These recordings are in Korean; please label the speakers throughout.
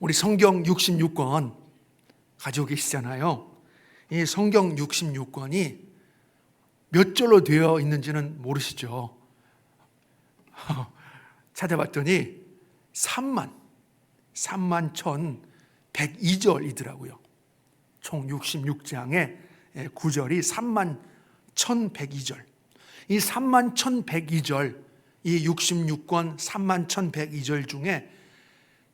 Speaker 1: 우리 성경 66권 가지고 계시잖아요. 이 성경 66권이 몇 절로 되어 있는지는 모르시죠? 찾아봤더니 3만 1102절이더라고요. 총 66장의 구절이 3만 1102절. 이 3만 1102절, 이 66권 3만 1102절 중에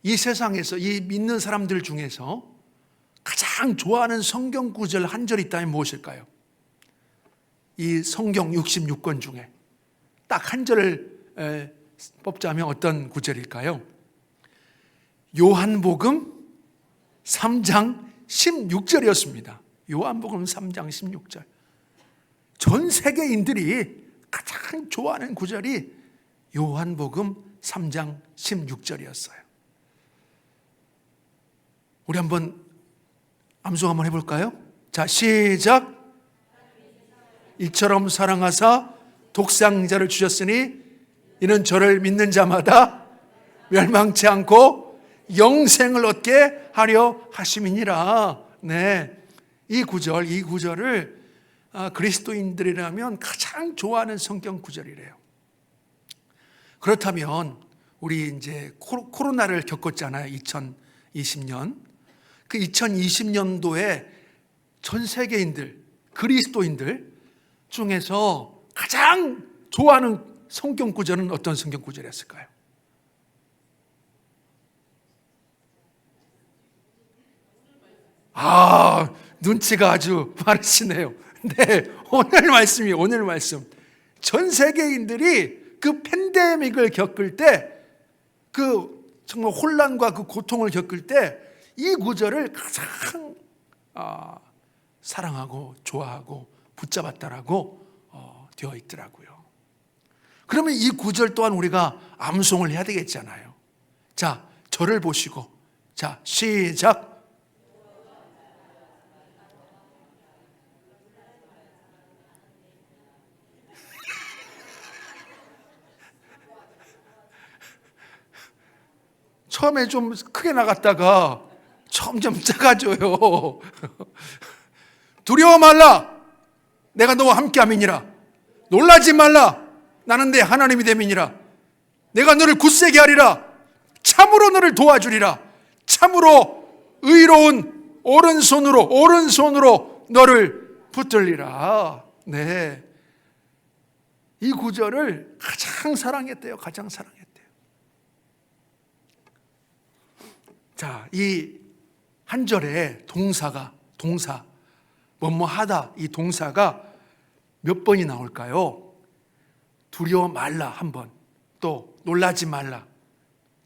Speaker 1: 이 세상에서 이 믿는 사람들 중에서 가장 좋아하는 성경 구절 한 절 있다면 무엇일까요? 이 성경 66권 중에 딱 한 절을 뽑자면 어떤 구절일까요? 요한복음 3장 16절이었습니다. 요한복음 3장 16절. 전 세계인들이 가장 좋아하는 구절이 요한복음 3장 16절이었어요. 우리 한번 암송 한번 해볼까요? 자, 시작. 이처럼 사랑하사 독생자를 주셨으니 이는 저를 믿는 자마다 멸망치 않고 영생을 얻게 하려 하심이니라. 네, 이 구절을 그리스도인들이라면 가장 좋아하는 성경 구절이래요. 그렇다면 우리 이제 코로나를 겪었잖아요. 2020년. 그 2020년도에 전 세계인들, 그리스도인들 중에서 가장 좋아하는 성경 구절은 어떤 성경 구절이었을까요? 눈치가 아주 빠르시네요. 네, 오늘 말씀. 전 세계인들이 그 팬데믹을 겪을 때, 그 정말 혼란과 그 고통을 겪을 때 이 구절을 가장 사랑하고 좋아하고 붙잡았다라고 되어 있더라고요. 그러면 이 구절 또한 우리가 암송을 해야 되겠잖아요. 자, 저를 보시고, 자, 시작. 처음에 좀 크게 나갔다가 점점 작아져요. 두려워 말라, 내가 너와 함께 함이니라. 놀라지 말라, 나는 내 하나님이 됨이니라. 내가 너를 굳세게 하리라. 참으로 너를 도와주리라. 참으로 의로운 오른손으로 너를 붙들리라. 네, 이 구절을 가장 사랑했대요. 자, 이 한 절에 동사 뭐뭐하다, 이 동사가 몇 번이 나올까요? 두려워 말라 한 번, 또 놀라지 말라,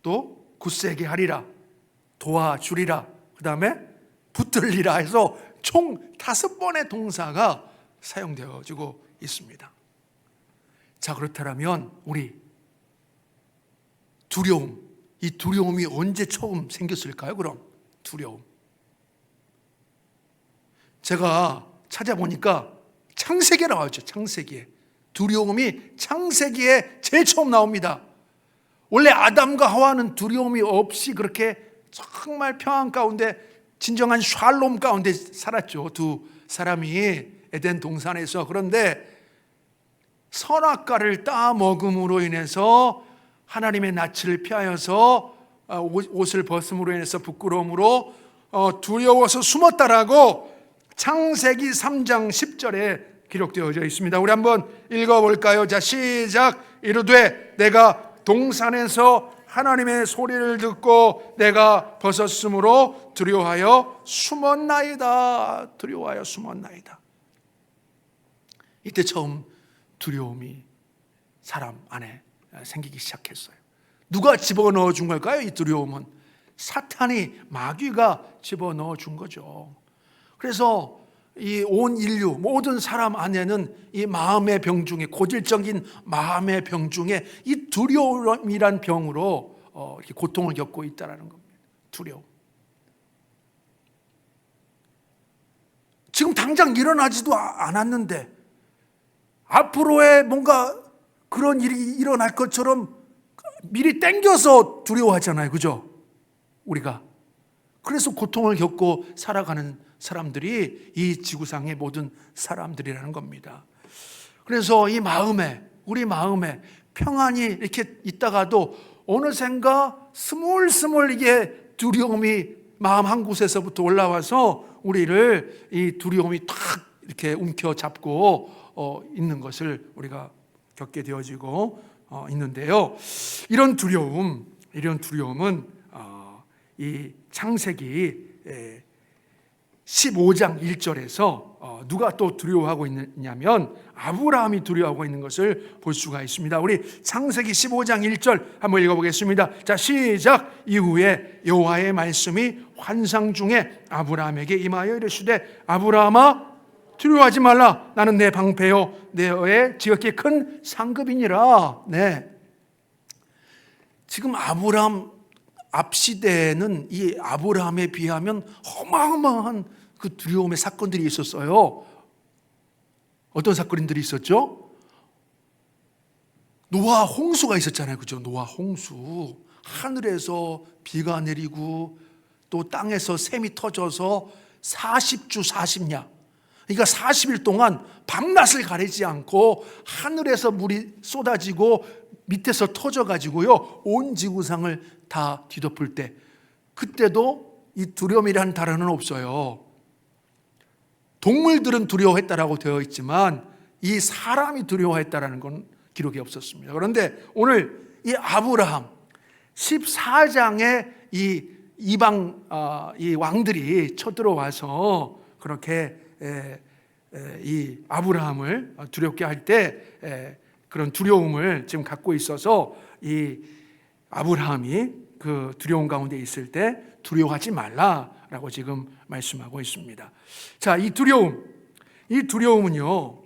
Speaker 1: 또 굳세게 하리라, 도와주리라, 그 다음에 붙들리라 해서 총 5번의 동사가 사용되어지고 있습니다. 자, 그렇다면 우리 이 두려움이 언제 처음 생겼을까요? 그럼 두려움. 제가 찾아보니까 창세기에 나왔죠. 창세기에. 두려움이 창세기에 제일 처음 나옵니다. 원래 아담과 하와는 두려움이 없이 그렇게 정말 평안 가운데, 진정한 샬롬 가운데 살았죠. 두 사람이 에덴 동산에서. 그런데 선악과를 따먹음으로 인해서 하나님의 낯을 피하여서 옷을 벗음으로 인해서 부끄러움으로 두려워서 숨었다라고 창세기 3장 10절에 기록되어져 있습니다. 우리 한번 읽어볼까요? 자, 시작. 이르되 내가 동산에서 하나님의 소리를 듣고 내가 벗었으므로 두려워하여 숨었나이다. 이때 처음 두려움이 사람 안에 생기기 시작했어요. 누가 집어넣어 준 걸까요? 이 두려움은 사탄이, 마귀가 집어넣어 준 거죠. 그래서 이 온 인류, 모든 사람 안에는 이 마음의 병 중에, 고질적인 마음의 병 중에 이 두려움이란 병으로 이렇게 고통을 겪고 있다는 겁니다. 두려움. 지금 당장 일어나지도 않았는데 앞으로의 뭔가 그런 일이 일어날 것처럼 미리 땡겨서 두려워하잖아요. 그죠? 우리가 그래서 고통을 겪고 살아가는 사람들이 이 지구상의 모든 사람들이라는 겁니다. 그래서 이 마음에, 우리 마음에 평안이 이렇게 있다가도 어느샌가 스물스물 이게 두려움이 마음 한 곳에서부터 올라와서 우리를 이 두려움이 탁 이렇게 움켜잡고 있는 것을 우리가 겪게 되어지고 있는데요. 이런 두려움은 이 창세기 15장 1절에서 누가 또 두려워하고 있느냐면 아브라함이 두려워하고 있는 것을 볼 수가 있습니다. 우리 창세기 15장 1절 한번 읽어보겠습니다. 자, 시작. 이후에 여호와의 말씀이 환상 중에 아브라함에게 임하여 이르시되 아브라함아 두려워하지 말라. 나는 내 방패요 내의 지극히 큰 상급이니라. 네. 지금 아브라함 앞 시대에는 이 아브라함에 비하면 어마어마한 그 두려움의 사건들이 있었어요. 어떤 사건들이 있었죠? 노아 홍수가 있었잖아요. 그죠? 노아 홍수. 하늘에서 비가 내리고 또 땅에서 샘이 터져서 40주 40야. 그러니까 40일 동안 밤낮을 가리지 않고 하늘에서 물이 쏟아지고 밑에서 터져가지고요 온 지구상을 다 뒤덮을 때, 그때도 이 두려움이라는 단어는 없어요. 동물들은 두려워했다라고 되어 있지만 이 사람이 두려워했다라는 건 기록이 없었습니다. 그런데 오늘 이 아브라함 14장에 이 이방 이 왕들이 쳐들어와서 그렇게 이 아브라함을 두렵게 할 때 그런 두려움을 지금 갖고 있어서 이 아브라함이 그 두려움 가운데 있을 때 두려워하지 말라라고 지금 말씀하고 있습니다. 자, 이 두려움은요,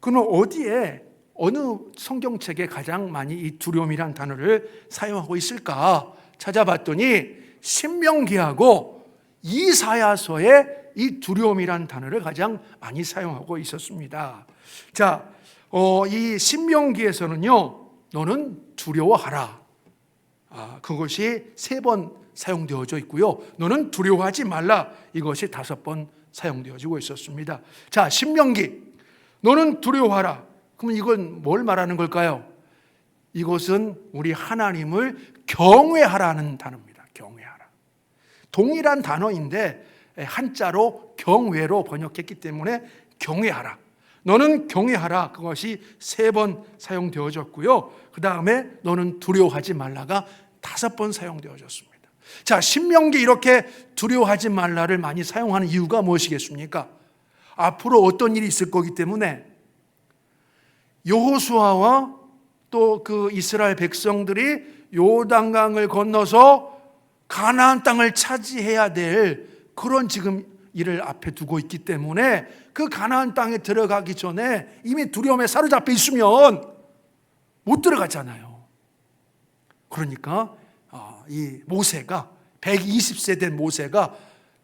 Speaker 1: 그는 어디에, 어느 성경책에 가장 많이 이 두려움이란 단어를 사용하고 있을까 찾아봤더니 신명기하고 이사야서에 이 두려움이란 단어를 가장 많이 사용하고 있었습니다. 자, 이 신명기에서는요, 너는 두려워하라. 그것이 3번 사용되어져 있고요. 너는 두려워하지 말라. 이것이 5번 사용되어지고 있었습니다. 자, 신명기. 너는 두려워하라. 그러면 이건 뭘 말하는 걸까요? 이것은 우리 하나님을 경외하라는 단어입니다. 경외하라. 동일한 단어인데 한자로 경외로 번역했기 때문에 경외하라. 너는 경외하라. 그것이 3번 사용되어졌고요. 그 다음에 너는 두려워하지 말라가 5번 사용되어졌습니다. 자, 신명기 이렇게 두려워하지 말라를 많이 사용하는 이유가 무엇이겠습니까? 앞으로 어떤 일이 있을 거기 때문에 여호수아와 또 그 이스라엘 백성들이 요단강을 건너서 가나안 땅을 차지해야 될 그런 지금 일을 앞에 두고 있기 때문에 그 가나안 땅에 들어가기 전에 이미 두려움에 사로잡혀 있으면 못 들어가잖아요. 그러니까 이 모세가 120세 된 모세가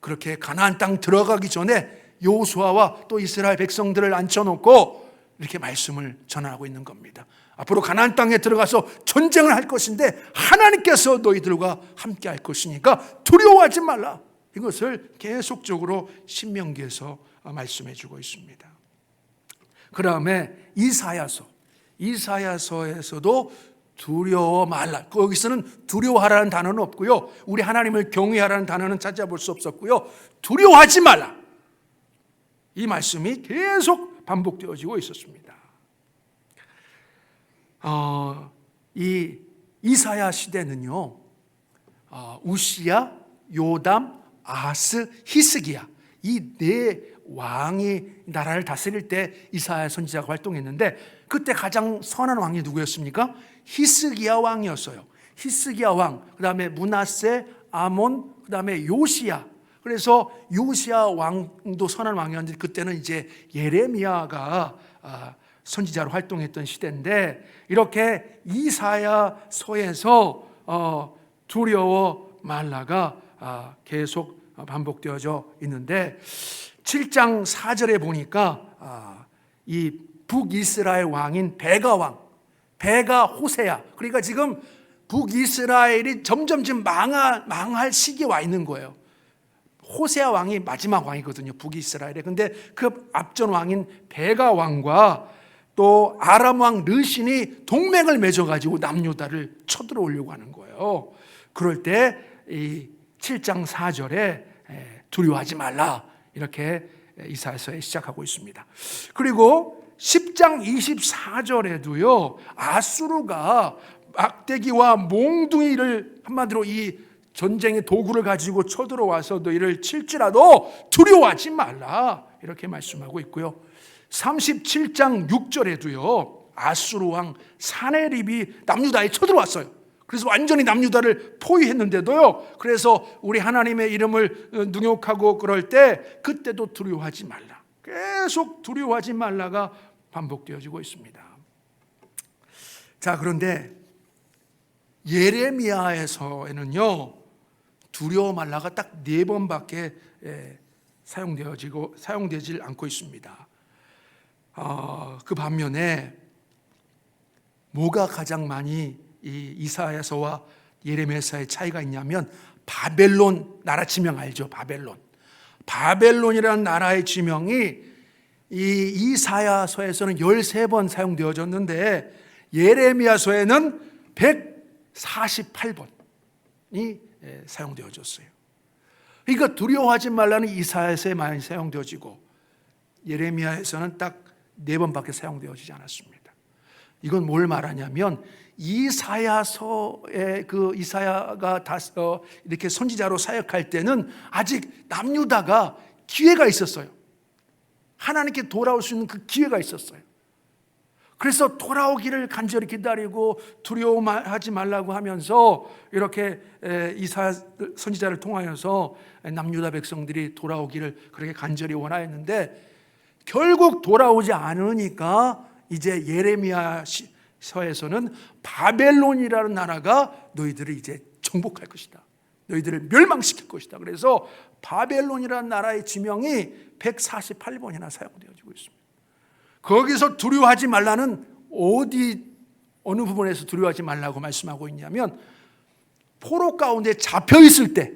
Speaker 1: 그렇게 가나안 땅 들어가기 전에 여호수아와 또 이스라엘 백성들을 앉혀놓고 이렇게 말씀을 전하고 있는 겁니다. 앞으로 가나안 땅에 들어가서 전쟁을 할 것인데 하나님께서 너희들과 함께 할 것이니까 두려워하지 말라. 이것을 계속적으로 신명기에서 말씀해주고 있습니다. 그 다음에 이사야서에서도 두려워 말라. 거기서는 두려워하라는 단어는 없고요. 우리 하나님을 경외하라는 단어는 찾아볼 수 없었고요. 두려워하지 말라. 이 말씀이 계속 반복되어지고 있었습니다. 이 이사야 시대는요, 우시야, 요담, 아하스, 히스기야 이 4왕이 나라를 다스릴 때 이사야 선지자가 활동했는데 그때 가장 선한 왕이 누구였습니까? 히스기야 왕이었어요. 히스기야 왕, 그 다음에 므낫세, 아몬, 그 다음에 요시야. 그래서 요시야 왕도 선한 왕이었는데 그때는 이제 예레미야가 선지자로 활동했던 시대인데 이렇게 이사야서에서 두려워 말라가 계속 반복되어져 있는데 7장 4절에 보니까 이 북이스라엘 왕인 베가 호세야, 그러니까 지금 북이스라엘이 점점 지금 망할 시기에 와 있는 거예요. 호세아 왕이 마지막 왕이거든요, 북이스라엘에. 근데 그 앞전 왕인 베가 왕과 또 아람 왕 르신이 동맹을 맺어가지고 남유다를 쳐들어오려고 하는 거예요. 그럴 때 이 7장 4절에 두려워하지 말라, 이렇게 이사야서에 시작하고 있습니다. 그리고 10장 24절에도요, 아수르가 막대기와 몽둥이를, 한마디로 이 전쟁의 도구를 가지고 쳐들어와서 너희를 칠지라도 두려워하지 말라, 이렇게 말씀하고 있고요. 37장 6절에도요, 아수르 왕 사네립이 남유다에 쳐들어왔어요. 그래서 완전히 남유다를 포위했는데도요, 그래서 우리 하나님의 이름을 능욕하고 그럴 때 그때도 두려워하지 말라, 계속 두려워하지 말라가 반복되어지고 있습니다. 자, 그런데 예레미야에서는요, 두려워 말라가 딱 4번밖에 사용되질 않고 있습니다. 그 반면에 뭐가 가장 많이 이 이사야서와 예레미야서의 차이가 있냐면, 바벨론 나라 지명 알죠? 바벨론이라는 나라의 지명이 이 이사야서에서는 13번 사용되어졌는데 예레미야서에는 148번이 사용되어졌어요. 그러니까 두려워하지 말라는 이사야서에 많이 사용되어지고 예레미야에서는 딱 4번밖에 사용되어지지 않았습니다. 이건 뭘 말하냐면, 이사야서에 그 이사야가 이렇게 선지자로 사역할 때는 아직 남유다가 기회가 있었어요. 하나님께 돌아올 수 있는 그 기회가 있었어요. 그래서 돌아오기를 간절히 기다리고 두려워하지 말라고 하면서 이렇게 이사야 선지자를 통하여서 남유다 백성들이 돌아오기를 그렇게 간절히 원하였는데, 결국 돌아오지 않으니까 이제 예레미야서에서는 바벨론이라는 나라가 너희들을 이제 정복할 것이다, 너희들을 멸망시킬 것이다. 그래서 바벨론이라는 나라의 지명이 148번이나 사용되어지고 있습니다. 거기서 두려워하지 말라는 어느 부분에서 두려워하지 말라고 말씀하고 있냐면, 포로 가운데 잡혀 있을 때,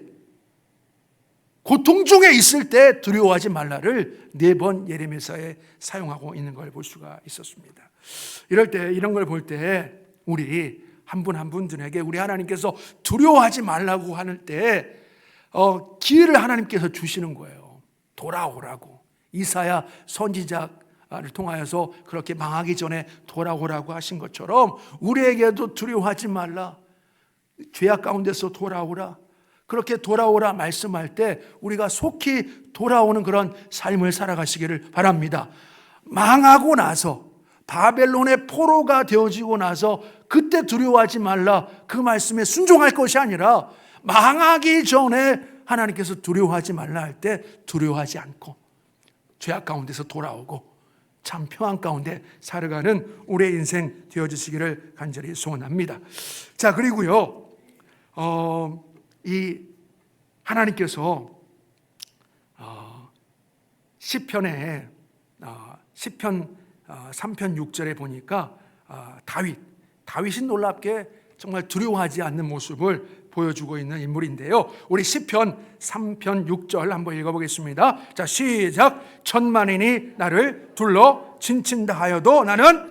Speaker 1: 고통 중에 있을 때 두려워하지 말라를 4번 예레미야서에 사용하고 있는 걸 볼 수가 있었습니다. 이럴 때, 이런 걸 볼 때 우리 한 분 한 분들에게 우리 하나님께서 두려워하지 말라고 할 때 기회를 하나님께서 주시는 거예요. 돌아오라고. 이사야 선지자를 통하여서 그렇게 망하기 전에 돌아오라고 하신 것처럼 우리에게도 두려워하지 말라, 죄악 가운데서 돌아오라, 그렇게 돌아오라 말씀할 때 우리가 속히 돌아오는 그런 삶을 살아가시기를 바랍니다. 망하고 나서, 바벨론의 포로가 되어지고 나서 그때 두려워하지 말라, 그 말씀에 순종할 것이 아니라 망하기 전에 하나님께서 두려워하지 말라 할 때 두려워하지 않고 죄악 가운데서 돌아오고 참 평안 가운데 살아가는 우리의 인생 되어주시기를 간절히 소원합니다. 자, 그리고요, 이 하나님께서 시편에 시편 3편 6절에 보니까 다윗이 놀랍게 정말 두려워하지 않는 모습을 보여주고 있는 인물인데요. 우리 시편 3편 6절 한번 읽어보겠습니다. 자, 시작. 천만인이 나를 둘러 진친다 하여도 나는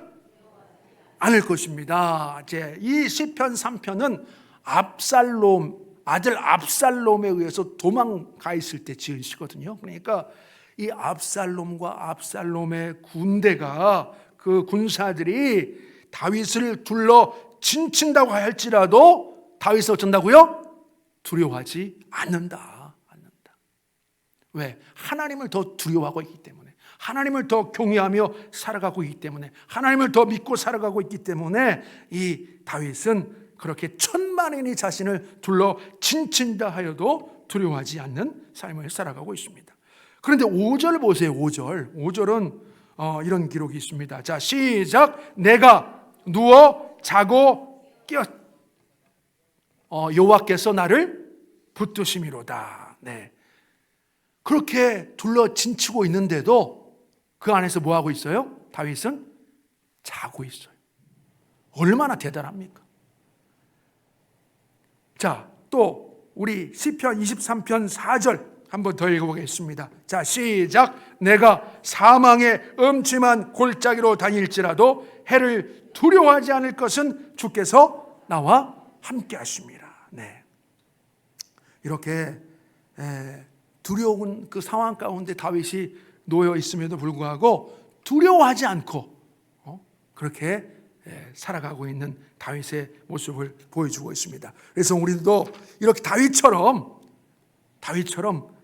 Speaker 1: 않을 것입니다. 이제 이 시편 3편은 아들 압살롬에 의해서 도망가 있을 때 지은 시거든요. 그러니까 이 압살롬과 압살롬의 군대가, 그 군사들이 다윗을 둘러 진친다고 할지라도 다윗을 어쩐다고요? 두려워하지 않는다. 왜? 하나님을 더 두려워하고 있기 때문에, 하나님을 더 경외하며 살아가고 있기 때문에, 하나님을 더 믿고 살아가고 있기 때문에 이 다윗은 그렇게 천만인이 자신을 둘러 진친다 하여도 두려워하지 않는 삶을 살아가고 있습니다. 그런데 5절 보세요. 5절은 이런 기록이 있습니다. 자, 시작. 내가 누워 자고 깨어 여호와께서 나를 붙드심이로다. 네. 그렇게 둘러 진치고 있는데도 그 안에서 뭐 하고 있어요? 다윗은 자고 있어요. 얼마나 대단합니까? 자, 또 우리 시편 23편 4절 한번 더 읽어보겠습니다. 자, 시작. 내가 사망의 음침한 골짜기로 다닐지라도 해를 두려워하지 않을 것은 주께서 나와 함께 하십니다. 네. 이렇게 두려운 그 상황 가운데 다윗이 놓여 있음에도 불구하고 두려워하지 않고 그렇게 살아가고 있는 다윗의 모습을 보여주고 있습니다. 그래서 우리도 이렇게 다윗처럼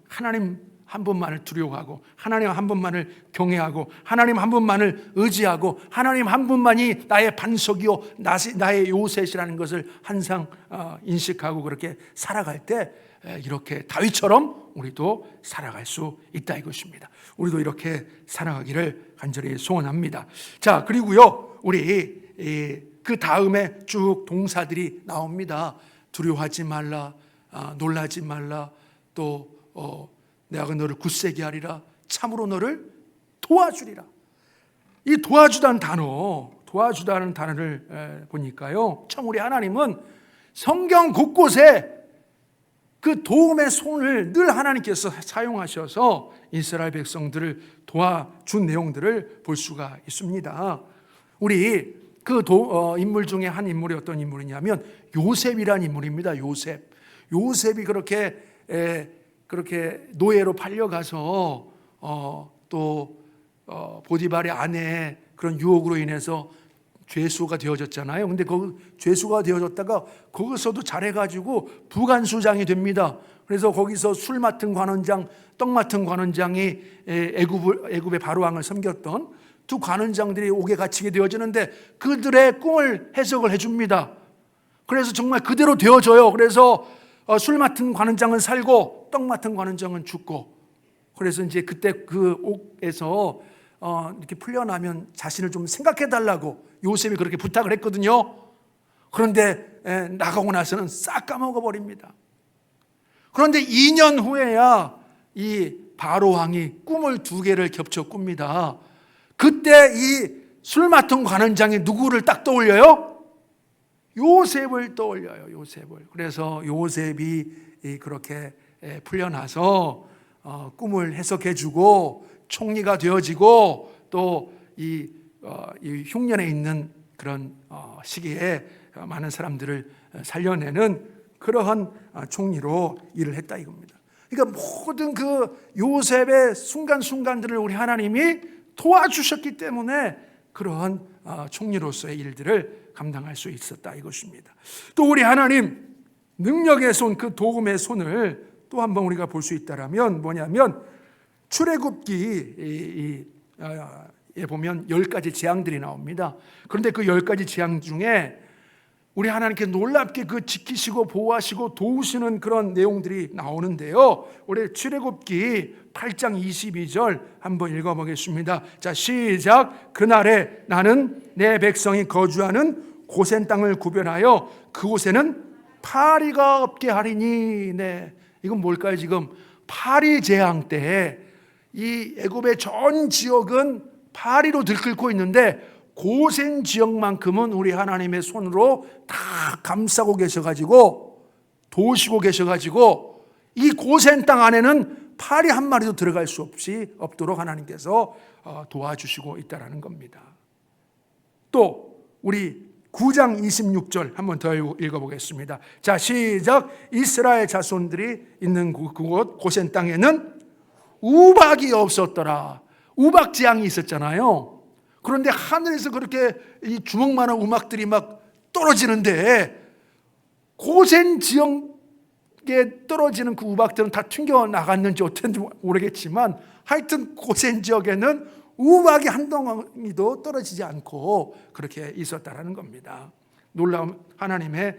Speaker 1: 하나님 한 분만을 두려워하고 하나님 한 분만을 경외하고 하나님 한 분만을 의지하고 하나님 한 분만이 나의 반석이요 나의 요새시라는 것을 항상 인식하고 그렇게 살아갈 때 이렇게 다윗처럼 우리도 살아갈 수 있다 이것입니다. 우리도 이렇게 살아가기를 간절히 소원합니다. 자, 그리고요 우리 그 다음에 쭉 동사들이 나옵니다. 두려워하지 말라, 놀라지 말라, 또 내가 너를 굳세게 하리라, 참으로 너를 도와주리라. 이 도와주다는 단어를 보니까요, 참 우리 하나님은 성경 곳곳에 그 도움의 손을 늘 하나님께서 사용하셔서 이스라엘 백성들을 도와준 내용들을 볼 수가 있습니다. 우리 그 인물 중에 한 인물이 어떤 인물이냐면 요셉이라는 인물입니다. 요셉이 그렇게 노예로 팔려가서 또 보디발의 아내의 그런 유혹으로 인해서 죄수가 되어졌잖아요. 근데 그 죄수가 되어졌다가 거기서도 잘해가지고 부관수장이 됩니다. 그래서 거기서 술 맡은 관원장, 떡 맡은 관원장이 애굽의 바로왕을 섬겼던 두 관원장들이 옥에 갇히게 되어지는데 그들의 꿈을 해석을 해줍니다. 그래서 정말 그대로 되어져요. 그래서 술 맡은 관원장은 살고 떡 맡은 관원장은 죽고, 그래서 이제 그때 그 옥에서 이렇게 풀려나면 자신을 좀 생각해 달라고 요셉이 그렇게 부탁을 했거든요. 그런데 나가고 나서는 싹 까먹어 버립니다. 그런데 2년 후에야 이 바로 왕이 꿈을 2개를 겹쳐 꿉니다. 그때 이 술 맡은 관원장이 누구를 딱 떠올려요? 요셉을 떠올려요. 요셉을. 그래서 요셉이 그렇게 풀려나서 꿈을 해석해주고 총리가 되어지고 또 이 흉년에 있는 그런 시기에 많은 사람들을 살려내는 그러한 총리로 일을 했다 이겁니다. 그러니까 모든 그 요셉의 순간순간들을 우리 하나님이 도와주셨기 때문에 그러한 총리로서의 일들을 감당할 수 있었다 이것입니다. 또 우리 하나님 능력의 손, 그 도움의 손을 또 한번 우리가 볼 수 있다라면 뭐냐면 출애굽기에 보면 10가지 재앙들이 나옵니다. 그런데 그 10가지 재앙 중에 우리 하나님께 놀랍게 그 지키시고 보호하시고 도우시는 그런 내용들이 나오는데요. 우리 출애굽기 8장 22절 한번 읽어보겠습니다. 자, 시작. 그날에 나는 내 백성이 거주하는 고센 땅을 구별하여 그곳에는 파리가 없게 하리니. 네, 이건 뭘까요? 지금 파리 재앙 때 이 애굽의 전 지역은 파리로 들끓고 있는데 고센 지역만큼은 우리 하나님의 손으로 다 감싸고 계셔가지고 도우시고 계셔가지고 이 고센 땅 안에는 파리 한 마리도 들어갈 수 없도록 하나님께서 도와주시고 있다는 겁니다. 또 우리 9장 26절 한번 더 읽어보겠습니다. 자, 시작. 이스라엘 자손들이 있는 그곳 고센 땅에는 우박이 없었더라. 우박 재앙이 있었잖아요. 그런데 하늘에서 그렇게 이 주먹만한 우박들이 막 떨어지는데 고센 지역에 떨어지는 그 우박들은 다 튕겨 나갔는지 어땠는지 모르겠지만 하여튼 고센 지역에는 우박이 한 덩어리도 떨어지지 않고 그렇게 있었다라는 겁니다. 놀라운 하나님의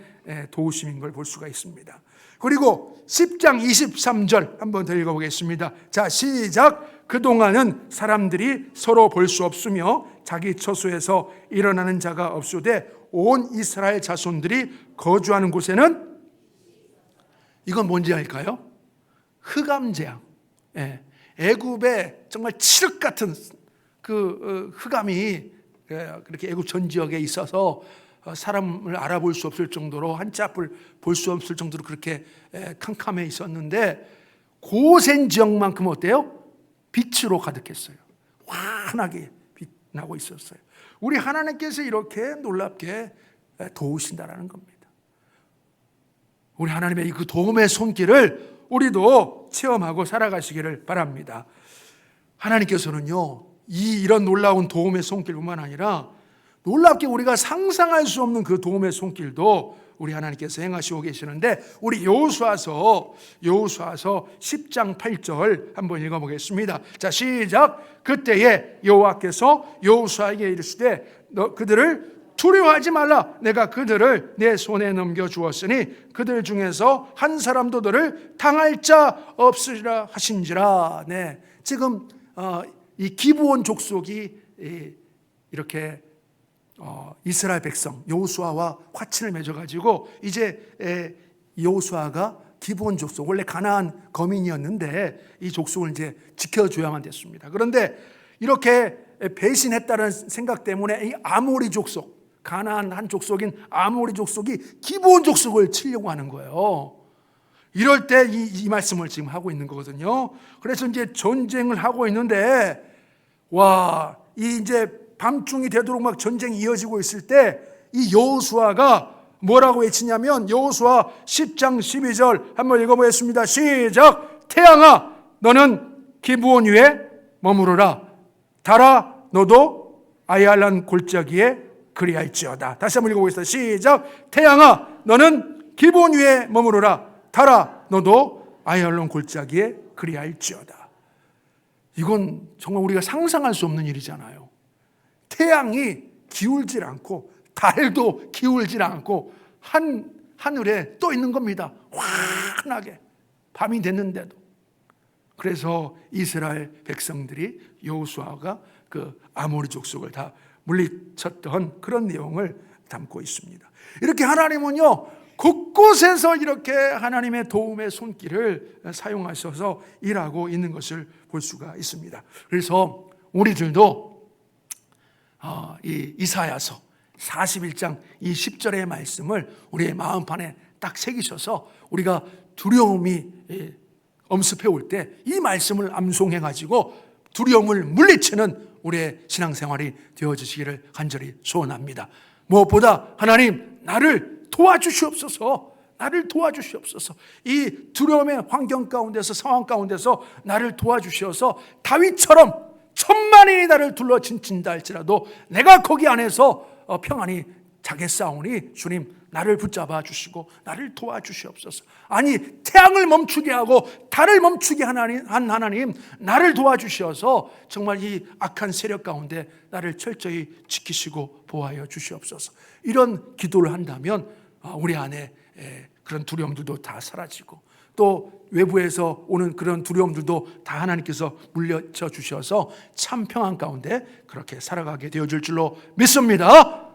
Speaker 1: 도우심인 걸 볼 수가 있습니다. 그리고 10장 23절 한번 더 읽어보겠습니다. 자, 시작. 그동안은 사람들이 서로 볼 수 없으며 자기 처소에서 일어나는 자가 없으되 온 이스라엘 자손들이 거주하는 곳에는, 이건 뭔지 알까요? 흑암재앙. 애굽에 정말 칠흑 같은 그 흑암이 그렇게 애굽 전 지역에 있어서 사람을 알아볼 수 없을 정도로 한치 앞을 볼 수 없을 정도로 그렇게 캄캄해 있었는데 고센 지역만큼 어때요? 빛으로 가득했어요. 환하게 빛나고 있었어요. 우리 하나님께서 이렇게 놀랍게 도우신다라는 겁니다. 우리 하나님의 그 도움의 손길을 우리도 체험하고 살아가시기를 바랍니다. 하나님께서는요, 이런 놀라운 도움의 손길뿐만 아니라 놀랍게 우리가 상상할 수 없는 그 도움의 손길도 우리 하나님께서 행하시고 계시는데, 우리 여호수아서 10장 8절 한번 읽어보겠습니다. 자, 시작. 그때에 여호와께서 여호수아에게 이르시되 너 그들을 두려워하지 말라. 내가 그들을 내 손에 넘겨주었으니 그들 중에서 한 사람도 너를 당할 자 없으리라 하신지라. 네, 지금 이 기브온 족속이 이렇게 이스라엘 백성 여호수아와 화친을 맺어가지고 이제 여호수아가 기브온 족속, 원래 가나안 거민이었는데 이 족속을 이제 지켜줘야만 됐습니다. 그런데 이렇게 배신했다는 생각 때문에 이 아모리 족속, 가나안 한 족속인 아모리 족속이 기브온 족속을 치려고 하는 거예요. 이럴 때 이 말씀을 지금 하고 있는 거거든요. 그래서 이제 전쟁을 하고 있는데, 와, 이 이제 밤중이 되도록 막 전쟁이 이어지고 있을 때 이 여호수아가 뭐라고 외치냐면, 여호수아 10장 12절 한번 읽어보겠습니다. 시작. 태양아 너는 기브온 위에 머무르라. 달아 너도 아얄란 골짜기에 그리할지어다. 다시 한번 읽어보겠습니다. 시작. 태양아 너는 기브온 위에 머무르라. 달아 너도 아얄론 골짜기에 그리할지어다. 이건 정말 우리가 상상할 수 없는 일이잖아요. 태양이 기울질 않고 달도 기울질 않고 하늘에 떠 있는 겁니다. 환하게 밤이 됐는데도. 그래서 이스라엘 백성들이 여호수아가 그 아모리 족속을 다 물리쳤던 그런 내용을 담고 있습니다. 이렇게 하나님은요, 곳곳에서 이렇게 하나님의 도움의 손길을 사용하셔서 일하고 있는 것을 볼 수가 있습니다. 그래서 우리들도 이 이사야서 41장 이 10절의 말씀을 우리의 마음판에 딱 새기셔서 우리가 두려움이 엄습해 올 때 이 말씀을 암송해 가지고 두려움을 물리치는 우리의 신앙생활이 되어주시기를 간절히 소원합니다. 무엇보다 하나님 나를 도와주시옵소서. 나를 도와주시옵소서. 이 두려움의 환경 가운데서, 상황 가운데서 나를 도와주셔서 다윗처럼 천만이 나를 둘러 진친다 할지라도 내가 거기 안에서 평안히 자겠사오니 주님 나를 붙잡아 주시고 나를 도와주시옵소서. 아니 태양을 멈추게 하고 달을 멈추게 한 하나님 나를 도와주셔서 정말 이 악한 세력 가운데 나를 철저히 지키시고 보호하여 주시옵소서. 이런 기도를 한다면 우리 안에 그런 두려움들도 다 사라지고 또 외부에서 오는 그런 두려움들도 다 하나님께서 물려쳐 주셔서 참 평안 가운데 그렇게 살아가게 되어질 줄로 믿습니다.